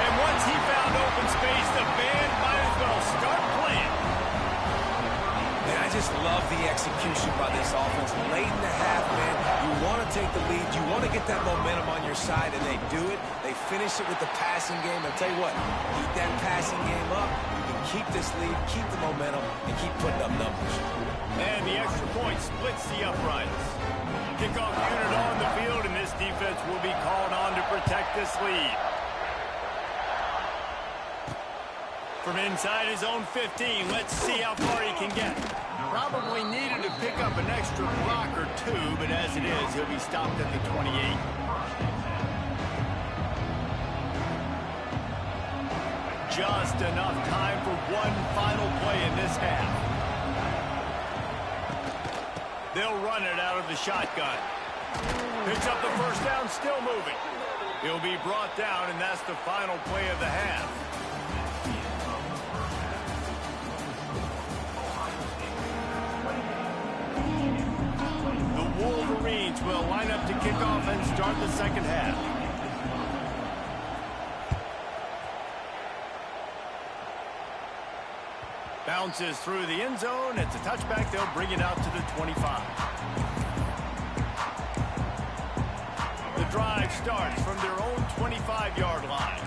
And once he found open space, the band might as well start playing. Man, I just love the execution by this offense. Late in the half, man, you want to take the lead. You want to get that momentum on your side, and they do it. They finish it with the passing game. I'll tell you what, that passing game up, you can keep this lead, keep the momentum, and keep putting up numbers. And the extra point splits the uprights. Kickoff unit on the field, and this defense will be called on to protect this lead. From inside his own 15, let's see how far he can get. Probably needed to pick up an extra block or two, but as it is, he'll be stopped at the 28. Just enough time for one final play in this half. They'll run it out of the shotgun. Picks up the first down, still moving. He'll be brought down, and that's the final play of the half. The Wolverines will line up to kick off and start the second half. Bounces through the end zone. It's a touchback. They'll bring it out to the 25. The drive starts from their own 25-yard line.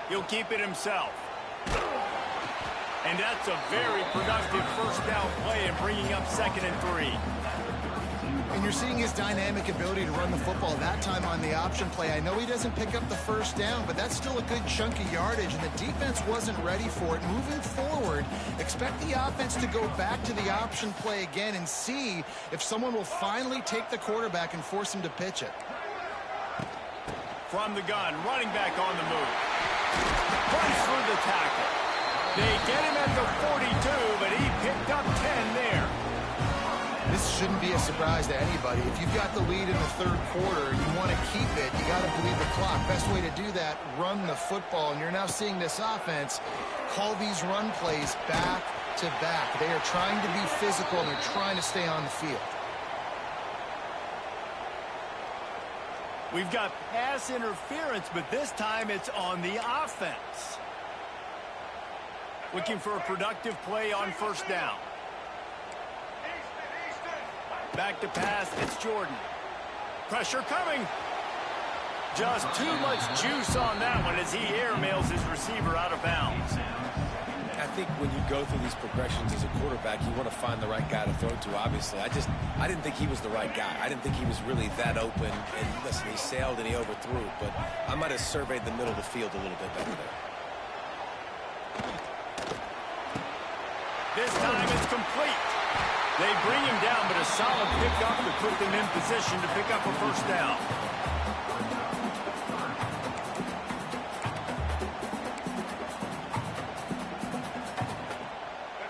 He'll keep it himself. And that's a very productive first down play and bringing up 2nd and 3. And you're seeing his dynamic ability to run the football that time on the option play. I know he doesn't pick up the first down, but that's still a good chunk of yardage, and the defense wasn't ready for it. Moving forward, expect the offense to go back to the option play again and see if someone will finally take the quarterback and force him to pitch it. From the gun, running back on the move. Runs through the tackle. They get him at the 42, but he picked up 10 there. This shouldn't be a surprise to anybody. If you've got the lead in the third quarter and you want to keep it, you got to bleed the clock. Best way to do that, run the football. And you're now seeing this offense call these run plays back to back. They are trying to be physical, and they're trying to stay on the field. We've got pass interference, but this time it's on the offense. Looking for a productive play on first down. Back to pass, it's Jordan. Pressure coming. Just too much juice on that one as he airmails his receiver out of bounds. I think when you go through these progressions as a quarterback, you want to find the right guy to throw to, obviously. I didn't think he was the right guy. I didn't think he was really that open. And listen, he sailed and he overthrew, but I might have surveyed the middle of the field a little bit better there. This time it's complete. They bring him down, but a solid pickup to put them in position to pick up a first down.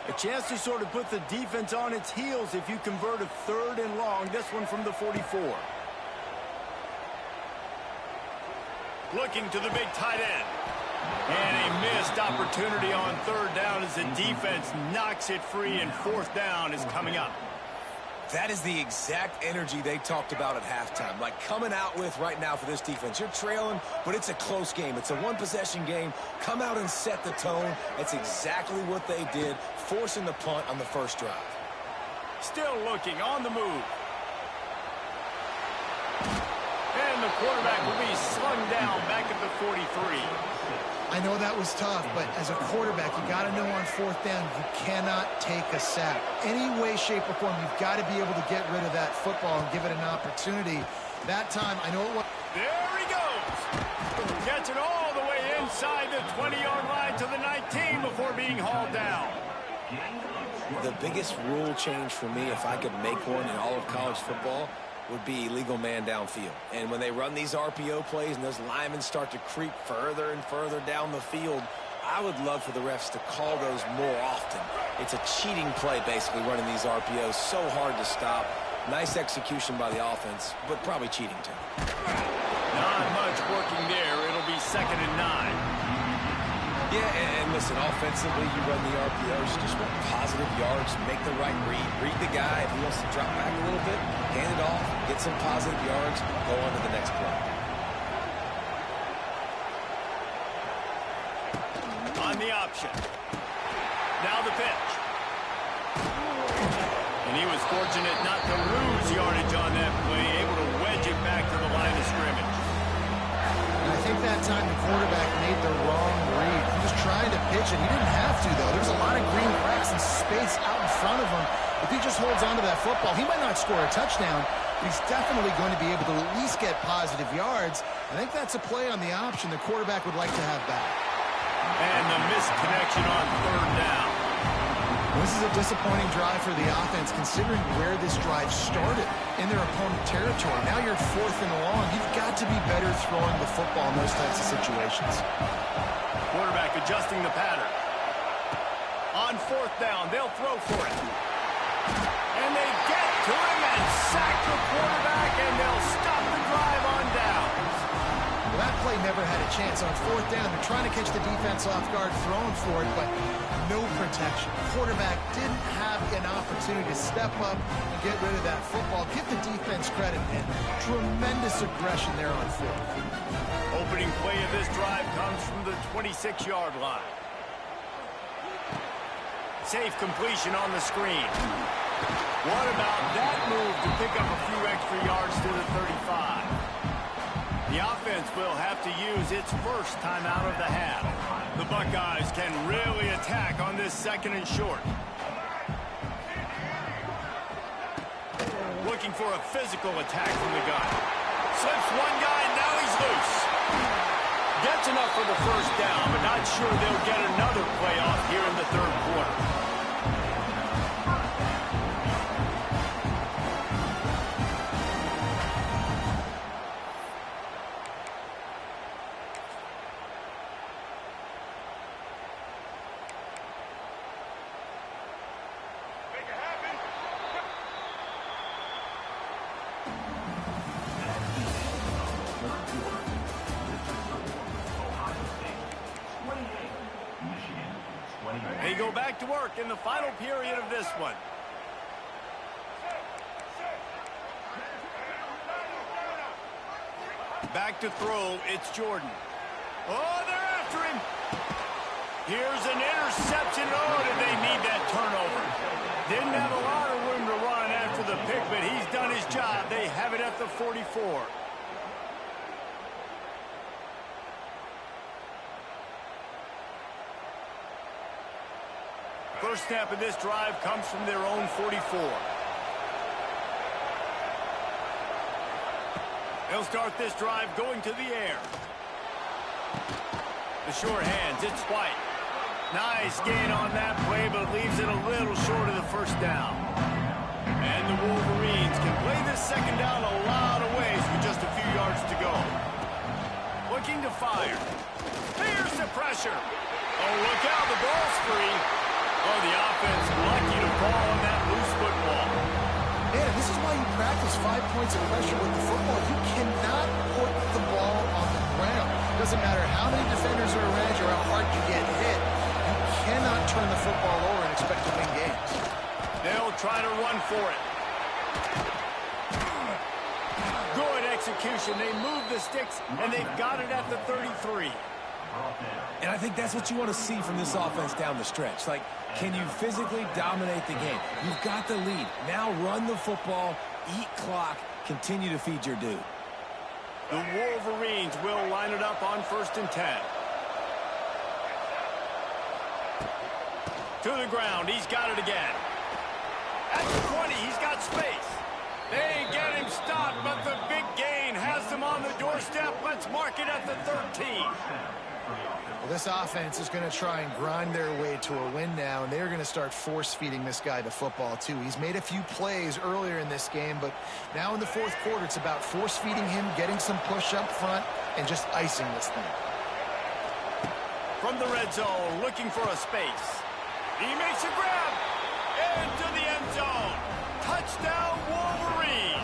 A chance to sort of put the defense on its heels if you convert a 3rd and long. This one from the 44. Looking to the big tight end. And a missed opportunity on 3rd down as the defense knocks it free, and 4th down is coming up. That is the exact energy they talked about at halftime. Like coming out with right now for this defense. You're trailing, but it's a close game. It's a one-possession game. Come out and set the tone. That's exactly what they did, forcing the punt on the first drive. Still looking on the move. And the quarterback will be slung down back at the 43. I know that was tough, but as a quarterback, you got to know on 4th down, you cannot take a sack. Any way, shape, or form, you've got to be able to get rid of that football and give it an opportunity. That time, I know it was. There he goes. Gets it all the way inside the 20-yard line to the 19 before being hauled down. The biggest rule change for me, if I could make one in all of college football, would be illegal man downfield. And when they run these RPO plays and those linemen start to creep further and further down the field, I would love for the refs to call those more often. It's a cheating play, basically, running these RPOs. So hard to stop. Nice execution by the offense, but probably cheating, too. Not much working there. It'll be 2nd and 9. Yeah, and listen, offensively, you run the RPOs, you just want positive yards, make the right read the guy. If he wants to drop back a little bit, hand it off, get some positive yards, go on to the next play. On the option. Now the pitch. And And he was fortunate not to lose yardage on that play, able to wedge it back to the line of scrimmage. And I think that time the quarterback made the wrong read. He was trying to pitch it. He didn't have to, though. There was a lot of green grass and space out in front of him. If he just holds on to that football, he might not score a touchdown, but he's definitely going to be able to at least get positive yards. I think that's a play on the option the quarterback would like to have back. And the missed connection on third down. This is a disappointing drive for the offense, considering where this drive started in their opponent territory. Now you're 4th and long. You've got to be better throwing the football in those types of situations. Quarterback adjusting the pattern. On 4th down, they'll throw for it. And they get to him and sack the quarterback, and they'll stop the drive on downs. Well, that play never had a chance. On 4th down, they're trying to catch the defense off guard, throwing for it, but no protection. Quarterback didn't have an opportunity to step up and get rid of that football. Give the defense credit, and tremendous aggression there on 4th. Opening play of this drive comes from the 26-yard line. Safe completion on the screen. What about that move to pick up a few extra yards to the 35? The offense will have to use its first timeout of the half. The Buckeyes can really attack on this 2nd and short. Looking for a physical attack from the gun. Slips one guy, now he's loose. Gets enough for the first down, but not sure they'll get another play off here in the 3rd quarter. They go back to work in the final period of this one. Back to throw, it's Jordan. Oh, they're after him. Here's an interception. Oh, did they need that turnover? Didn't have a lot of room to run after the pick, but he's done his job. They have it at the 44. First snap of this drive comes from their own 44. They'll start this drive going to the air. The short hands, it's White. Nice gain on that play, but leaves it a little short of the first down. And the Wolverines can play this 2nd down a lot of ways with just a few yards to go. Looking to fire. Here's the pressure. Oh, look out, the ball's free. Oh, the offense lucky to fall on that loose football. Man, this is why you practice 5 points of pressure with the football. You cannot put the ball on the ground. Doesn't matter how many defenders are around you or how hard you get hit. You cannot turn the football over and expect to win games. They'll try to run for it. Good execution. They move the sticks, and they've got it at the 33. And I think that's what you want to see from this offense down the stretch. Like, can you physically dominate the game? You've got the lead. Now run the football, eat clock, continue to feed your dude. The Wolverines will line it up on 1st and 10. To the ground. He's got it again. At the 20, he's got space. They get him stopped, but the big gain has them on the doorstep. Let's mark it at the 13. Well, this offense is going to try and grind their way to a win now, and they're going to start force-feeding this guy the football, too. He's made a few plays earlier in this game, but now in the 4th quarter, it's about force-feeding him, getting some push up front, and just icing this thing. From the red zone, looking for a space. He makes a grab into the end zone. Touchdown, Wolverines.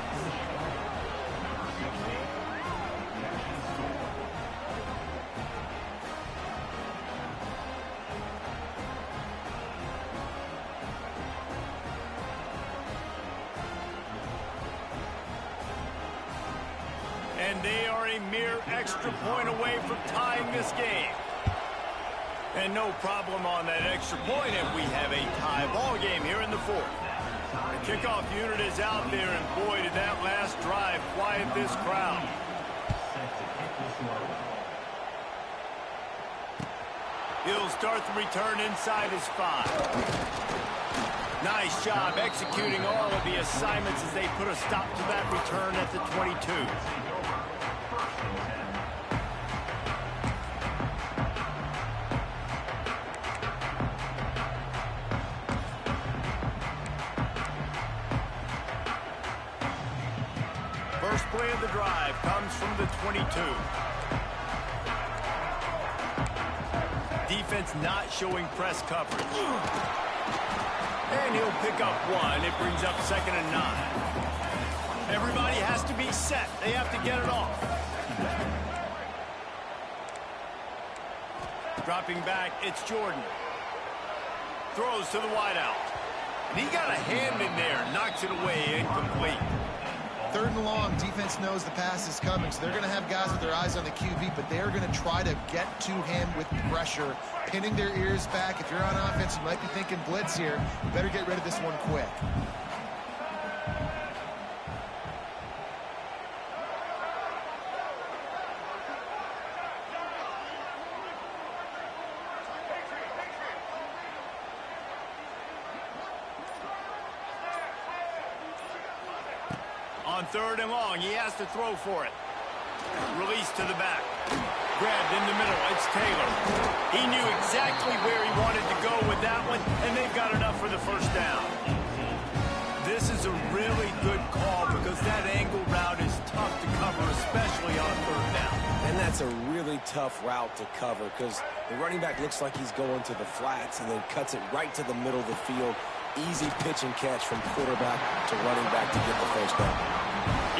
And they are a mere extra point away from tying this game. And no problem on that extra point if we have a tie ball game here in the 4th. Kickoff unit is out there, and boy, did that last drive quiet this crowd. He'll start the return inside his 5. Nice job executing all of the assignments as they put a stop to that return at the 22. First play of the drive comes from the 22. Defense not showing press coverage. And he'll pick up 1. It brings up 2nd and 9. Everybody has to be set. They have to get it off. Dropping back, it's Jordan. Throws to the wideout. And he got a hand in there, knocks it away, incomplete. 3rd and long, defense knows the pass is coming, so they're going to have guys with their eyes on the QB, but they're going to try to get to him with pressure, pinning their ears back. If you're on offense, you might be thinking blitz here. You better get rid of this one quick. On 3rd and long, he has to throw for it. Release to the back. Grabbed in the middle, it's Taylor. He knew exactly where he wanted to go with that one, and they've got enough for the first down. This is a really good call because that angle route is tough to cover, especially on 3rd down. And that's a really tough route to cover because the running back looks like he's going to the flats and then cuts it right to the middle of the field. Easy pitch and catch from quarterback to running back to get the first down.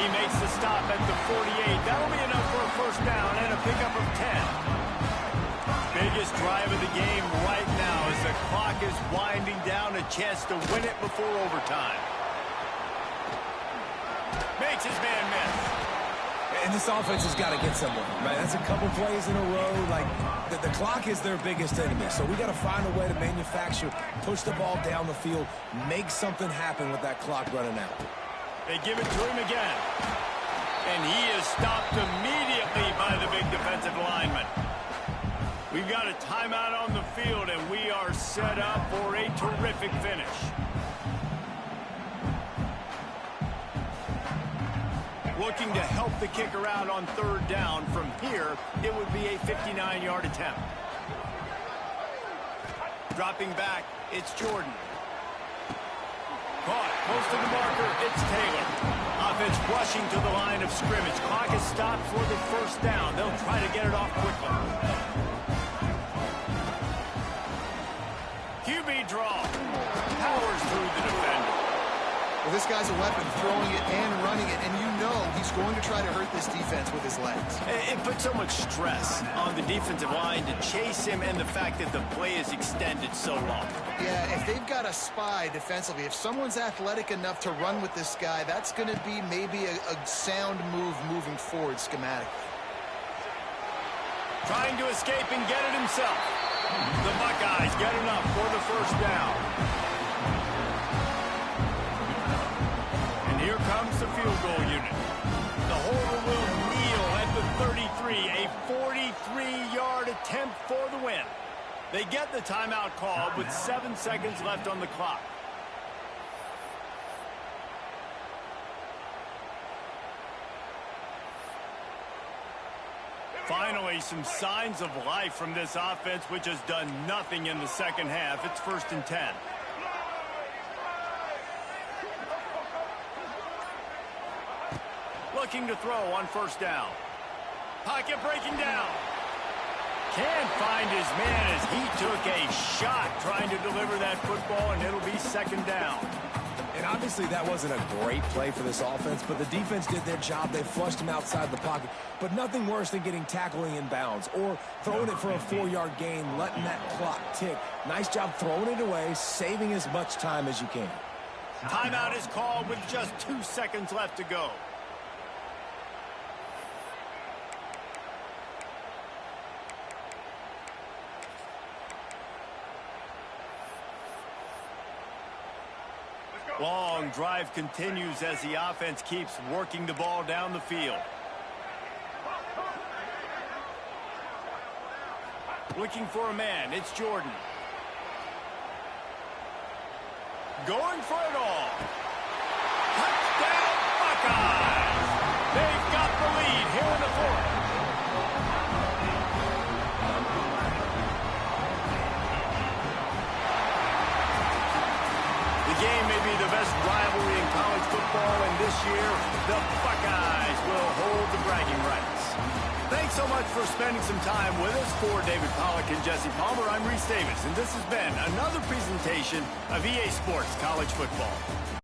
He makes the stop at the 48. That'll be enough for a first down and a pickup of 10. Biggest drive of the game right now as the clock is winding down, a chance to win it before overtime. Makes his man miss. And this offense has got to get somewhere, right? That's a couple plays in a row. Like, the clock is their biggest enemy. So we got to find a way to manufacture, push the ball down the field, make something happen with that clock running out. They give it to him again. And he is stopped immediately by the big defensive lineman. We've got a timeout on the field, and we are set up for a terrific finish. Looking to help the kicker out on 3rd down. From here, it would be a 59-yard attempt. Dropping back, it's Jordan. Caught, close to the marker, it's Taylor. Offense rushing to the line of scrimmage. Clock is stopped for the first down. They'll try to get it off quickly. QB draw. Powers through the defender. Well, this guy's a weapon, throwing it and running it, and you know he's going to try to hurt this defense with his legs. It puts so much stress on the defensive line to chase him, and the fact that the play is extended so long. Yeah, if they've got a spy defensively, if someone's athletic enough to run with this guy, that's going to be maybe a sound move moving forward schematically. Trying to escape and get it himself. The Buckeyes get enough for the first down. And here comes the field goal unit. The holder will kneel at the 33. A 43-yard attempt for the win. They get the timeout called with 7 seconds left on the clock. Finally, some signs of life from this offense, which has done nothing in the second half. It's 1st and 10. Looking to throw on 1st down. Pocket breaking down. Can't find his man as he took a shot trying to deliver that football, and it'll be 2nd down. And obviously that wasn't a great play for this offense, but the defense did their job. They flushed him outside the pocket. But nothing worse than getting tackling in bounds or throwing it for a 4-yard gain, letting that clock tick. Nice job throwing it away, saving as much time as you can. Timeout is called with just 2 seconds left to go. Long drive continues as the offense keeps working the ball down the field. Looking for a man. It's Jordan. Going for it all. Touchdown, Buckeyes! They've got the lead here in the fourth. The game may be the best rivalry in college football, and this year, the Buckeyes will hold the bragging rights. Thanks so much for spending some time with us. For David Pollack and Jesse Palmer, I'm Reese Davis, and this has been another presentation of EA Sports College Football.